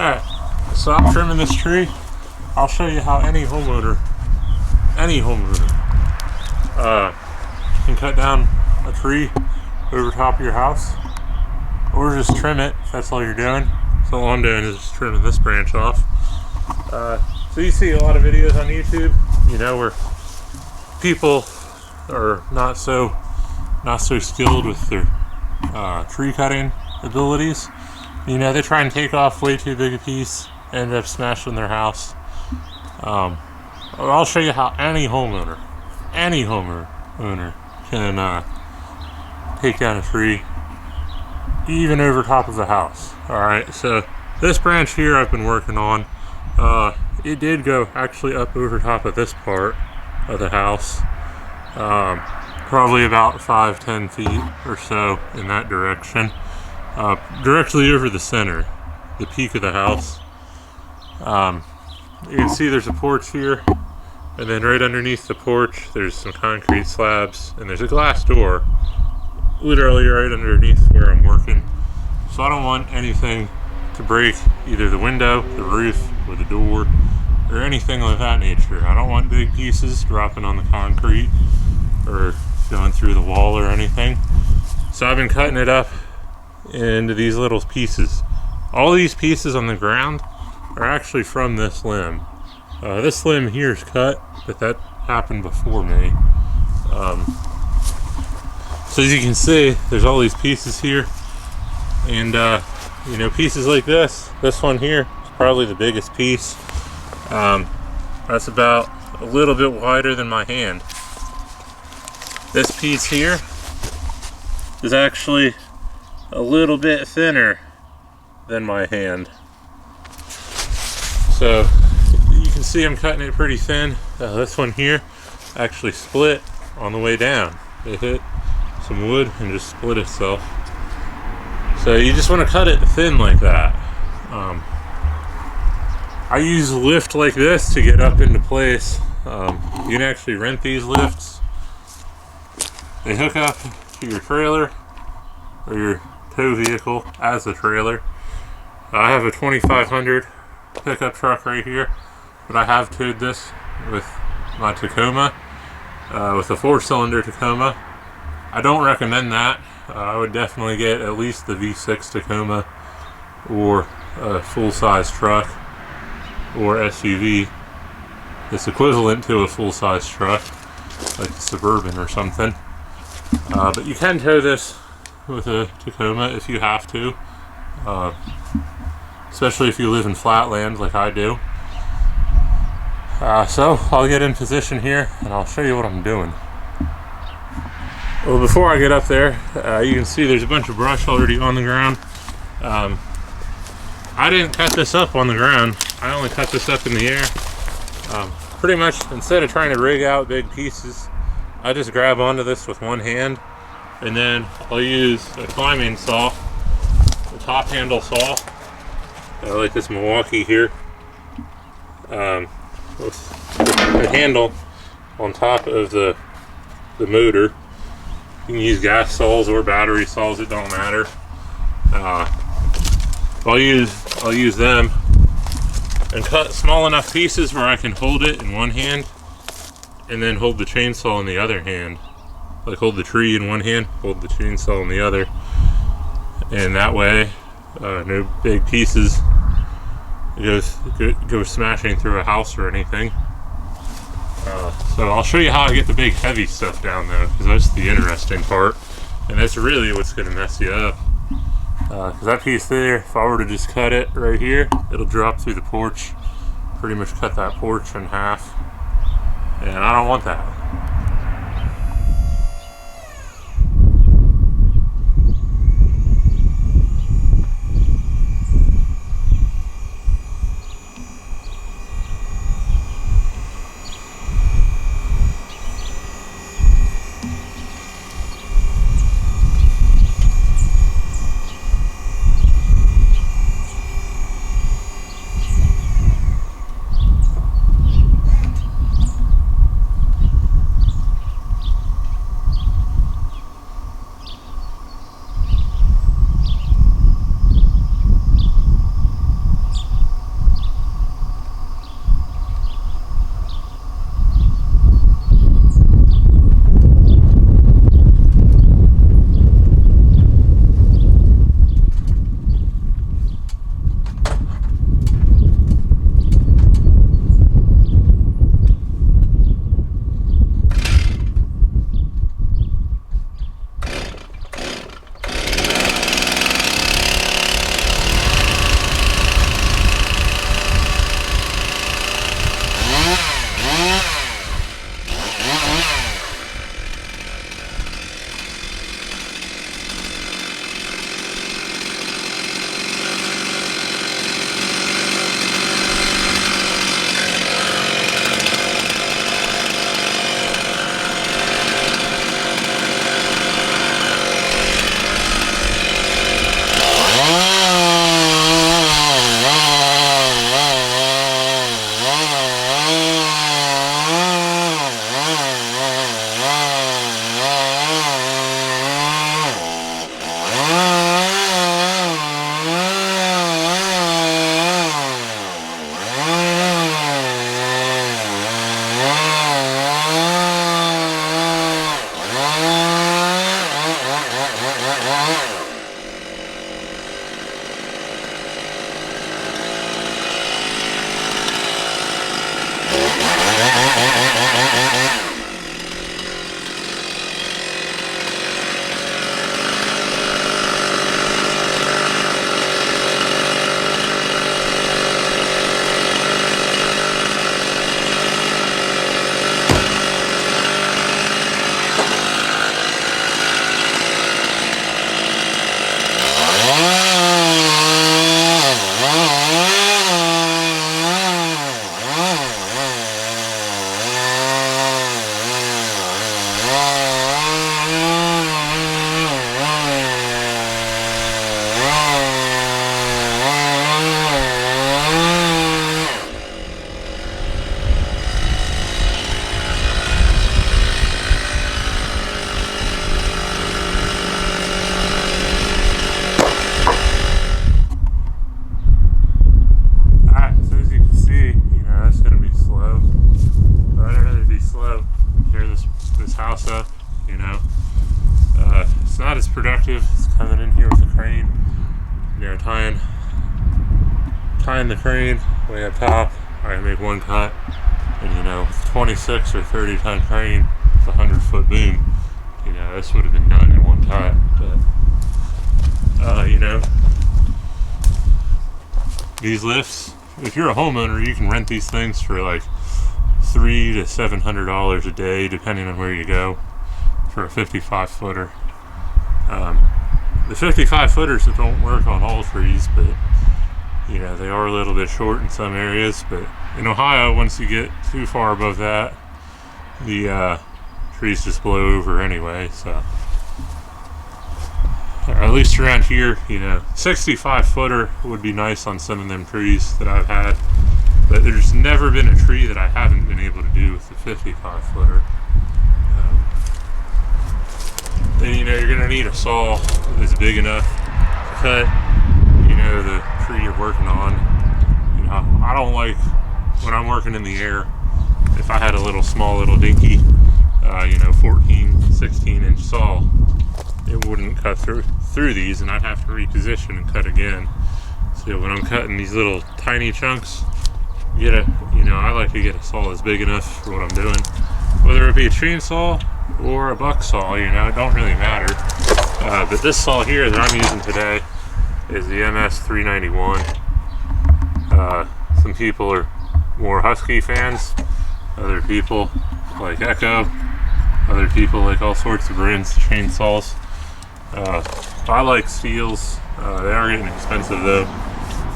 Alright, so I'm trimming this tree. I'll show you how any homeowner can cut down a tree over top of your house, or just trim it if that's all you're doing. So all I'm doing is just trimming this branch off. So you see a lot of videos on YouTube, you know, where people are not so skilled with their tree cutting abilities. You know, they try and take off way too big a piece, end up smashing their house. I'll show you how any homeowner can take down a tree, even over top of the house. Alright, so this branch here I've been working on, it did go actually up over top of this part of the house, probably about 5-10 feet or so in that direction, directly over the center, the peak of the house. You can see there's a porch here, and then right underneath the porch there's some concrete slabs, and there's a glass door literally right underneath where I'm working. So I don't want anything to break either the window, the roof, or the door, or anything of that nature. I don't want big pieces dropping on the concrete or going through the wall or anything. So I've been cutting it up into these little pieces. All these pieces on the ground are actually from this limb. This limb here is cut, but that happened before me. So as you can see, there's all these pieces here, and you know, pieces like this one here is probably the biggest piece. That's about a little bit wider than my hand. This piece here is actually a little bit thinner than my hand. So you can see I'm cutting it pretty thin. This one here actually split on the way down. It hit some wood and just split itself. So you just want to cut it thin like that. I use a lift like this to get up into place. You can actually rent these lifts. They hook up to your trailer or your tow vehicle as a trailer. I have a 2500 pickup truck right here, but I have towed this with my Tacoma, with a 4-cylinder Tacoma. I don't recommend that. I would definitely get at least the V6 Tacoma or a full-size truck or SUV that's equivalent to a full-size truck, like a Suburban or something. But you can tow this with a Tacoma if you have to, especially if you live in flatland like I do. So I'll get in position here and I'll show you what I'm doing. Well, before I get up there, you can see there's a bunch of brush already on the ground. I didn't cut this up on the ground. I only cut this up in the air. Pretty much, instead of trying to rig out big pieces, I just grab onto this with one hand, and then I'll use a climbing saw, a top handle saw, like this Milwaukee here, with the handle on top of the motor. You can use gas saws or battery saws, it don't matter. I'll use them and cut small enough pieces where I can hold it in one hand and then hold the chainsaw in the other hand. Like hold the tree in one hand, hold the chainsaw in the other, and that way no big pieces go smashing through a house or anything. So I'll show you how I get the big heavy stuff down though, because that's the interesting part, and that's really what's going to mess you up. Because that piece there, if I were to just cut it right here, it'll drop through the porch, pretty much cut that porch in half, and I don't want that. productive is coming in here with a crane, you know, tying the crane way up top. I make one cut, and you know, with a 26 or 30 ton crane with a 100-foot boom, you know, this would have been done in one cut. But you know, these lifts, if you're a homeowner, you can rent these things for like $300 to $700 a day, depending on where you go, for a 55 footer. The 55 footers that don't work on all trees, but you know, they are a little bit short in some areas. But in Ohio, once you get too far above that, the trees just blow over anyway. So, or at least around here, you know, 65 footer would be nice on some of them trees that I've had. But there's never been a tree that I haven't been able to do with the 55 footer. Then, you know, you're going to need a saw that's big enough to cut, you know, the tree you're working on. You know, I don't like, when I'm working in the air, if I had a small little dinky, you know, 14, 16 inch saw, it wouldn't cut through these, and I'd have to reposition and cut again. So when I'm cutting these little tiny chunks, you know, I like to get a saw that's big enough for what I'm doing. Whether it be a chainsaw or a buck saw, you know, it don't really matter. But this saw here that I'm using today is the MS391. Some people are more Husky fans. Other people like Echo. Other people like all sorts of brands of chainsaws. I like Stihl's. They are getting expensive though.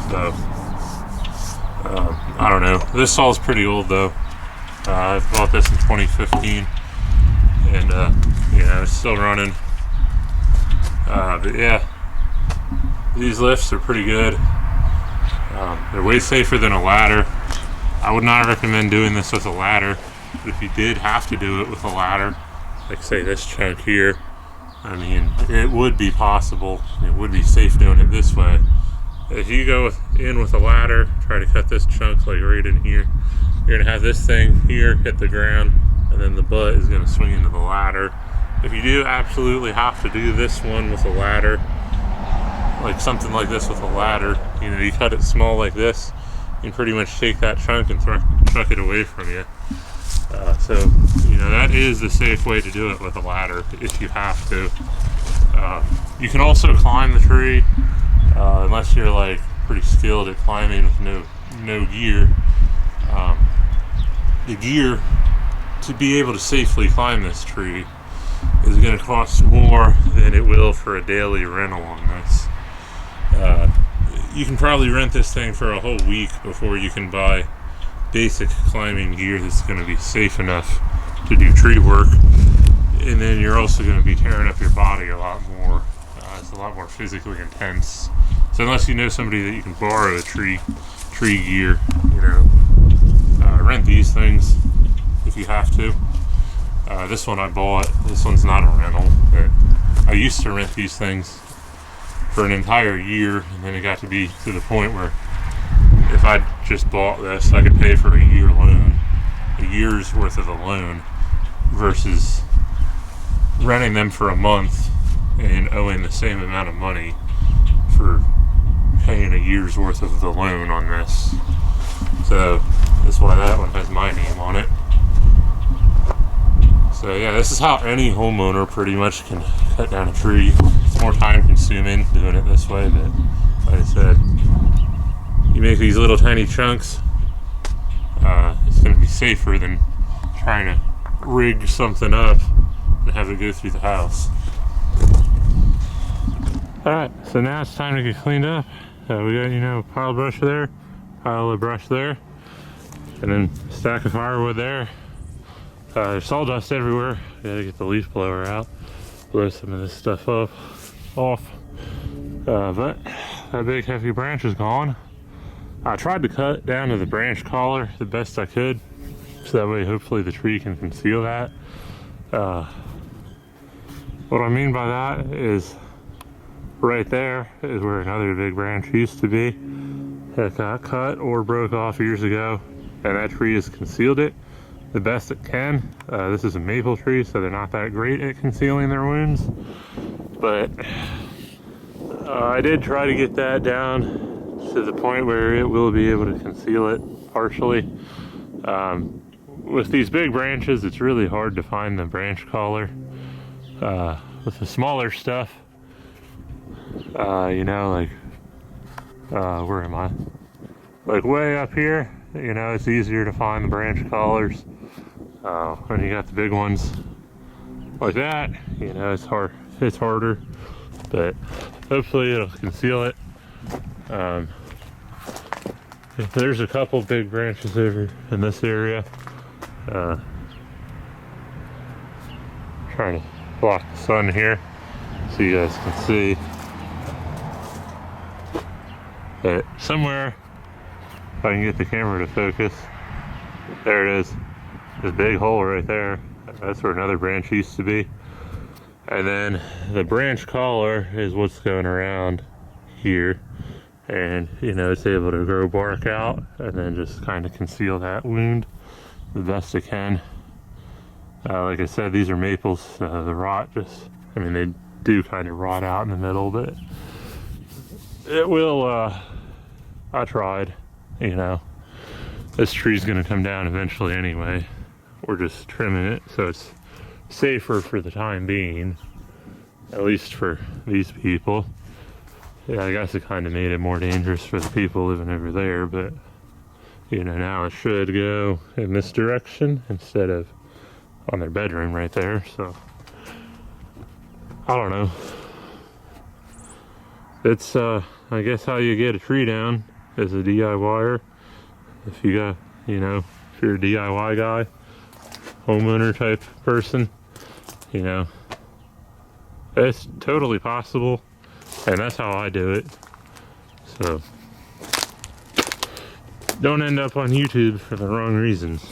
So, I don't know. This saw is pretty old though. I bought this in 2015, and you know, it's still running. But yeah, these lifts are pretty good. They're way safer than a ladder. I would not recommend doing this with a ladder, but if you did have to do it with a ladder, like say this chunk here, I mean, it would be possible. It would be safe doing it this way. If you go in with a ladder, try to cut this chunk like right in here, you're gonna have this thing here hit the ground, and then the butt is gonna swing into the ladder. If you do absolutely have to do this one with a ladder, like something like this with a ladder, you know, you cut it small like this, you can pretty much take that chunk and chuck it away from you. So, you know, that is the safe way to do it with a ladder if you have to. You can also climb the tree, unless you're like pretty skilled at climbing with no gear. The gear to be able to safely climb this tree is going to cost more than it will for a daily rental on this. You can probably rent this thing for a whole week before you can buy basic climbing gear that's going to be safe enough to do tree work. And then you're also going to be tearing up your body a lot more. It's a lot more physically intense. So unless you know somebody that you can borrow tree gear, you know, rent these things if you have to. This one I bought. This one's not a rental, but I used to rent these things for an entire year, and then it got to be to the point where if I just bought this, I could pay for a year's worth of a loan, versus renting them for a month and owing the same amount of money for paying a year's worth of the loan on this. So that's why that one has my name on it. So yeah, this is how any homeowner pretty much can cut down a tree. It's more time consuming doing it this way, but like I said, you make these little tiny chunks, it's going to be safer than trying to rig something up and have it go through the house. Alright, so now it's time to get cleaned up. We got, you know, pile of brush there, pile of brush there, and then stack of firewood there. There's sawdust everywhere. Gotta get the leaf blower out, blow some of this stuff off. But that big heavy branch is gone. I tried to cut down to the branch collar the best I could, so that way hopefully the tree can conceal that. What I mean by that is right there is where another big branch used to be. It got cut or broke off years ago, and that tree has concealed it the best it can. This is a maple tree, so they're not that great at concealing their wounds, But I did try to get that down to the point where it will be able to conceal it partially. With these big branches, it's really hard to find the branch collar. With the smaller stuff, you know, like, where am I? Like way up here, you know, it's easier to find the branch collars. When you got the big ones like that, you know, it's harder, but hopefully it'll conceal it. There's a couple big branches over in this area. Trying to block the sun here so you guys can see. But somewhere, if I can get the camera to focus, there it is. This big hole right there. That's where another branch used to be. And then the branch collar is what's going around here. And, you know, it's able to grow bark out and then just kind of conceal that wound the best it can. Like I said, these are maples. The rot just, I mean, they do kind of rot out in the middle, but it will, I tried, you know. This tree's gonna come down eventually anyway. We're just trimming it so it's safer for the time being, at least for these people. Yeah, I guess it kind of made it more dangerous for the people living over there, but, you know, now it should go in this direction instead of on their bedroom right there. So I don't know. It's I guess how you get a tree down as a DIYer. If you got, you know, if you're a DIY guy, homeowner type person, you know, it's totally possible, and that's how I do it. So don't end up on YouTube for the wrong reasons.